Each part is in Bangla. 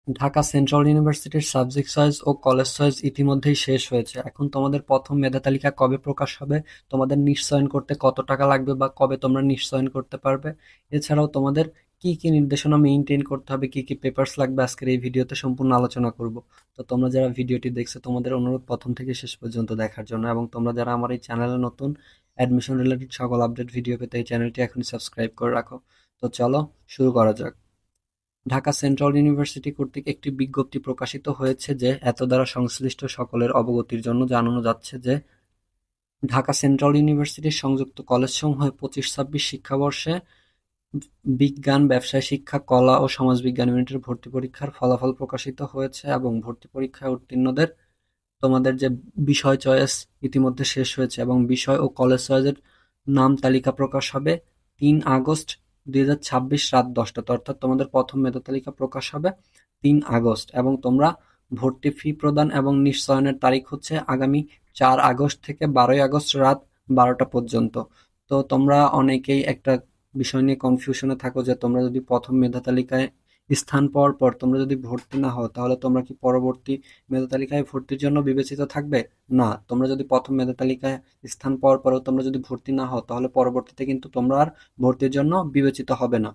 ঢাকা সেন্ট্রাল ইউনিভার্সিটির সাবজেক্ট চয়েস ও কলেজ চয়েস ইতিমধ্যেই শেষ হয়েছে। এখন তোমাদের প্রথম মেধা তালিকা কবে প্রকাশ হবে, তোমাদের নিশ্চয়ন করতে কত টাকা লাগবে বা কবে তোমরা নিশ্চয়ন করতে পারবে, এছাড়াও তোমাদের কি কি নির্দেশনা মেইনটেইন করতে হবে, কি কি পেপারস লাগবে, আজকের এই ভিডিওতে সম্পূর্ণ আলোচনা করব। তো তোমরা যারা ভিডিওটি দেখছো তোমাদের অনুরোধ প্রথম থেকে শেষ পর্যন্ত দেখার জন্য, এবং তোমরা যারা আমার এই চ্যানেলে নতুন, অ্যাডমিশন রিলেটেড সকল আপডেট ভিডিও পেতে এই চ্যানেলটি এখনই সাবস্ক্রাইব করে রাখো। তো চলো শুরু করা যাক। ঢাকা সেন্ট্রাল ইউনিভার্সিটি কর্তৃক একটি বিজ্ঞপ্তি প্রকাশিত হয়েছে যে এত দ্বারা সংশ্লিষ্ট সকলের অবগতির জন্য জানানো যাচ্ছে যে ঢাকা সেন্ট্রাল ইউনিভার্সিটির সংযুক্ত কলেজসমূহে 25-26 শিক্ষাবর্ষে বিজ্ঞান, ব্যবসায় শিক্ষা, কলা ও সমাজবিজ্ঞান ইউনিটের ভর্তি পরীক্ষার ফলাফল প্রকাশিত হয়েছে এবং ভর্তি পরীক্ষায় উত্তীর্ণদের তোমাদের যে বিষয় চয়েস ইতিমধ্যে শেষ হয়েছে এবং বিষয় ও কলেজ চয়েসের নাম তালিকা প্রকাশ হবে 3 আগস্ট 2026 রাত 10টাতে, অর্থাৎ তোমাদের প্রথম মেধা তালিকা প্রকাশ হবে 3 আগস্ট, এবং তোমরা ভর্তি ফি প্রদান এবং নিশ্চয়নের তারিখ হচ্ছে আগামী 4 আগস্ট থেকে 12ই আগস্ট রাত 12টা পর্যন্ত। তো তোমরা অনেকেই একটা বিষয় নিয়ে কনফিউশনে থাকো যে তোমরা যদি প্রথম মেধা তালিকায় স্থান পাওয়ার পর তোমরা যদি ভর্তি না হও তাহলে তোমরা কি পরবর্তী মেধা তালিকায় ভর্তির জন্য বিবেচিত থাকবে? না, তোমরা যদি প্রথম মেধা তালিকায় স্থান পাওয়ার পরেও তোমরা যদি ভর্তি না হও তাহলে পরবর্তীতে কিন্তু তোমরা আর ভর্তির জন্য বিবেচিত হবে না।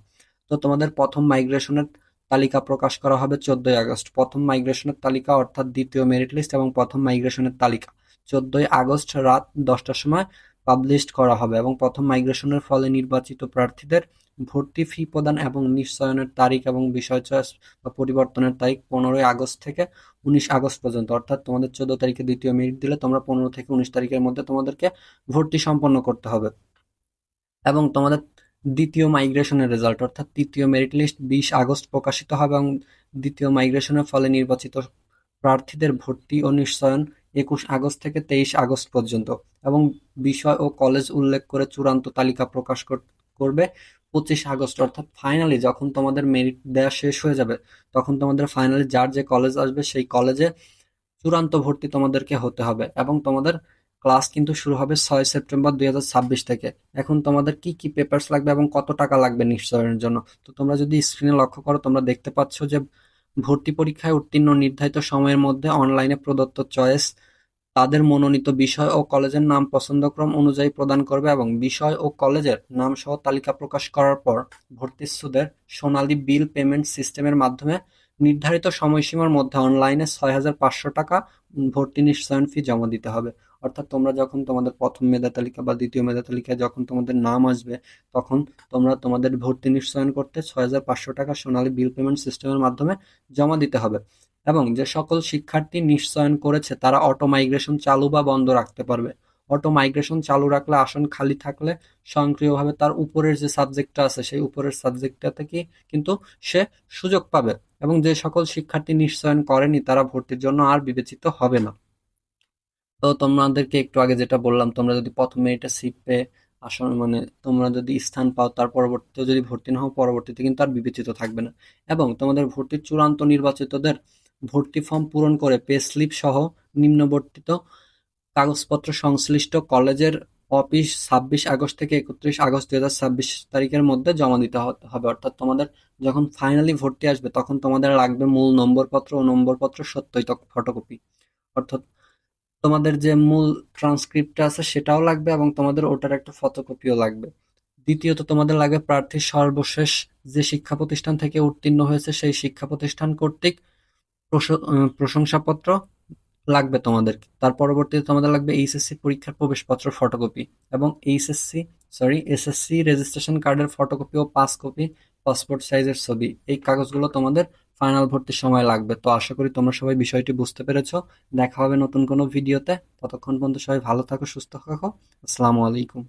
তো তোমাদের প্রথম মাইগ্রেশনের তালিকা প্রকাশ করা হবে 14ই আগস্ট। প্রথম মাইগ্রেশনের তালিকা অর্থাৎ দ্বিতীয় মেরিট লিস্ট এবং প্রথম মাইগ্রেশনের তালিকা 14ই আগস্ট রাত 10টার সময় পাবলিশড করা হবে, এবং প্রথম মাইগ্রেশনের ফলে নির্বাচিত প্রার্থীদের ভর্তি ফি প্রদান এবং নিশ্চয়নের তারিখ এবং বিষয় চয়েস বা পরিবর্তনের তারিখ 15ই আগস্ট থেকে 19 আগস্ট পর্যন্ত, অর্থাৎ তোমাদের 14 তারিখে দ্বিতীয় মেরিট দিলে তোমরা 15 থেকে 19 তারিখের মধ্যে তোমাদেরকে ভর্তি সম্পন্ন করতে হবে। এবং তোমাদের দ্বিতীয় মাইগ্রেশনের রেজাল্ট অর্থাৎ তৃতীয় মেরিট লিস্ট 20 আগস্ট প্রকাশিত হবে, এবং দ্বিতীয় মাইগ্রেশনের ফলে নির্বাচিত প্রার্থীদের ভর্তি ও নিশ্চয়ন 21 আগস্ট থেকে 23 আগস্ট পর্যন্ত, এবং বিষয় ও কলেজ উল্লেখ করে চূড়ান্ত তালিকা প্রকাশ করবে 25 আগস্ট, অর্থাৎ ফাইনালি যখন তোমাদের মেরিট দেওয়া শেষ হয়ে যাবে তখন তোমাদের ফাইনালি যার যে কলেজ আসবে সেই কলেজে চূড়ান্ত ভর্তি তোমাদেরকে হতে হবে, এবং তোমাদের ক্লাস কিন্তু শুরু হবে 6 সেপ্টেম্বর 2026 থেকে। এখন তোমাদের কি কি পেপারস লাগবে এবং কত টাকা লাগবে নিশ্চয়নের জন্য, তো তোমরা যদি স্ক্রিনে লক্ষ্য করো তোমরা দেখতে পাচ্ছ যে ভর্তি পরীক্ষায় উত্তীর্ণ নির্ধারিত সময়ের মধ্যে অনলাইনে প্রদত্ত চয়েস তাদের মনোনীত বিষয় ও কলেজের নাম পছন্দক্রম অনুযায়ী প্রদান করবে, এবং বিষয় ও কলেজের নাম সহ তালিকা প্রকাশ করার পর ভর্তিচ্ছুদের সোনালী বিল পেমেন্ট সিস্টেমের মাধ্যমে নির্ধারিত সময়সীমার মধ্যে অনলাইনে 6,500 টাকা ভর্তি নিশ্চয়ন ফি জমা দিতে হবে। অর্থাৎ তোমরা যখন তোমাদের প্রথম মেধা তালিকা বা দ্বিতীয় মেধা তালিকায় যখন তোমাদের নাম আসবে তখন তোমরা তোমাদের ভর্তি নিশ্চয়ন করতে 6,500 টাকা সোনালী বিল পেমেন্ট সিস্টেমের মাধ্যমে জমা দিতে হবে। এবং যে সকল শিক্ষার্থী নিশ্চয়ন করেছে তারা অটো মাইগ্রেশন চালু বা বন্ধ রাখতে পারবে। অটো মাইগ্রেশন চালু রাখলে আসন খালি থাকলে স্বয়ংক্রিয়ভাবে তার উপরের যে সাবজেক্টটা আছে সেই উপরের সাবজেক্টটা থেকে কিন্তু সে সুযোগ পাবে, এবং যে সকল শিক্ষার্থী নিশ্চয়ন করেনি তারা ভর্তির জন্য আর বিবেচিত হবে না। তো তোমাদেরকে একটু আগে যেটা বললাম, তোমরা যদি প্রথম মেরিটে সিট পেয়ে আসন মানে তোমরা যদি স্থান পাও তার পরবর্তীতে যদি ভর্তি না হও পরবর্তীতে কিন্তু আর বিবেচিত থাকবে না। এবং তোমাদের ভর্তির চূড়ান্ত নির্বাচিতদের ভর্তি ফর্ম পূরণ করে পে স্লিপ সহ নিম্নবর্তিত কাগজপত্র সংশ্লিষ্ট কলেজের অফিস 26 আগস্ট থেকে 31 আগস্ট 2026 তারিখের মধ্যে জমা দিতে হবে। অর্থাৎ তোমাদের যখন ফাইনালি ভর্তি আসবে তখন তোমাদের লাগবে মূল নম্বরপত্র ও নম্বরপত্র সত্যই ফটোকপি, অর্থাৎ তোমাদের যে মূল ট্রান্সক্রিপ্টটা আছে সেটাও লাগবে এবং তোমাদের ওটার একটা ফটোকপিও লাগবে। দ্বিতীয়ত তোমাদের লাগবে প্রার্থীর সর্বশেষ যে শিক্ষা প্রতিষ্ঠান থেকে উত্তীর্ণ হয়েছে সেই শিক্ষা প্রতিষ্ঠান কর্তৃক প্রশংসাপত্র লাগবে তোমাদের। তার পরবর্তীতে তোমাদের লাগবে এইচএসসি পরীক্ষার প্রবেশপত্র ফটোকপি এবং এসএসসি রেজিস্ট্রেশন কার্ডের ফটোকপি ও 5 কপি পাসপোর্ট সাইজের ছবি। এই কাগজগুলো তোমাদের ফাইনাল ভর্তির সময় লাগবে। তো আশা করি তোমরা সবাই বিষয়টি বুঝতে পেরেছো। দেখা হবে নতুন কোনো ভিডিওতে। ততক্ষণ পর্যন্ত সবাই ভালো থাকো, সুস্থ থাকো। আসসালামু আলাইকুম।